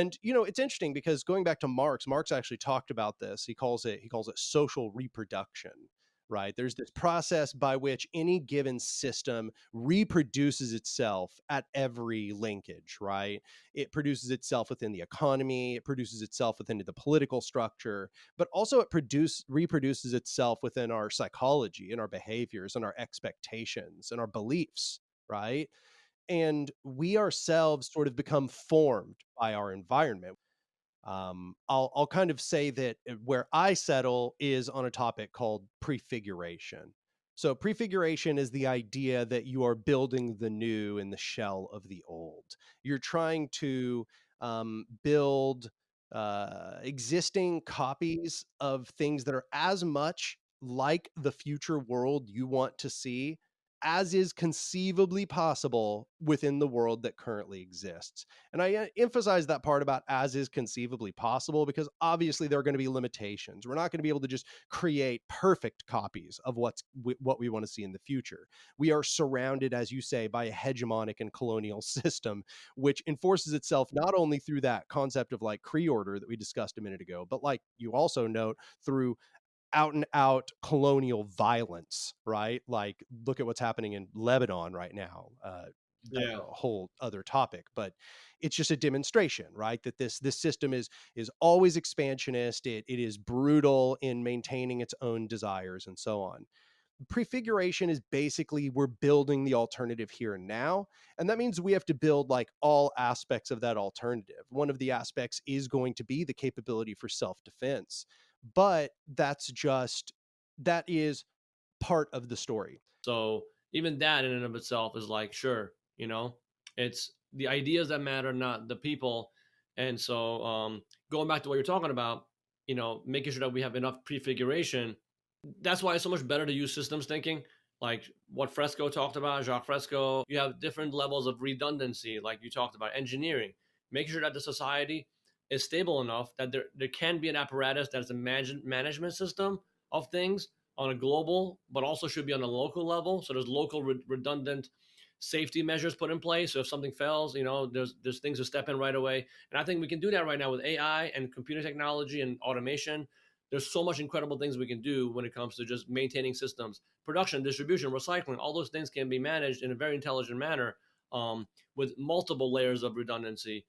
And it's interesting because going back to Marx actually talked about this. He calls it social reproduction, right? There's this process by which any given system reproduces itself at every linkage, right? It produces itself within the economy, it produces itself within the political structure, but also reproduces itself within our psychology and our behaviors and our expectations and our beliefs, right? And we ourselves sort of become formed by our environment. I'll kind of say that where I settle is on a topic called prefiguration. So prefiguration is the idea that you are building the new in the shell of the old. You're trying to build existing copies of things that are as much like the future world you want to see as is conceivably possible within the world that currently exists. And I emphasize that part about as is conceivably possible because obviously there are going to be limitations. We're not going to be able to just create perfect copies of what we want to see in the future. We are surrounded, as you say, by a hegemonic and colonial system, which enforces itself not only through that concept of like Cree order that we discussed a minute ago, but like you also note through out and out colonial violence, right? Like, look at what's happening in Lebanon right now. That's Yeah. a whole other topic, but it's just a demonstration, right? That this system is always expansionist. It is brutal in maintaining its own desires and so on. Prefiguration is basically we're building the alternative here and now, and that means we have to build like all aspects of that alternative. One of the aspects is going to be the capability for self-defense, but that is part of the story. So even that in and of itself is like, sure, it's the ideas that matter, not the people. And so going back to what you're talking about, making sure that we have enough prefiguration. That's why it's so much better to use systems thinking, like what Fresco talked about, Jacques Fresco. You have different levels of redundancy, like you talked about, engineering, making sure that the society is stable enough that there can be an apparatus that's a management system of things on a global, but also should be on a local level. So there's local redundant safety measures put in place. So if something fails, there's things to step in right away. And I think we can do that right now with AI and computer technology and automation. There's so much incredible things we can do when it comes to just maintaining systems, production, distribution, recycling. All those things can be managed in a very intelligent manner with multiple layers of redundancy.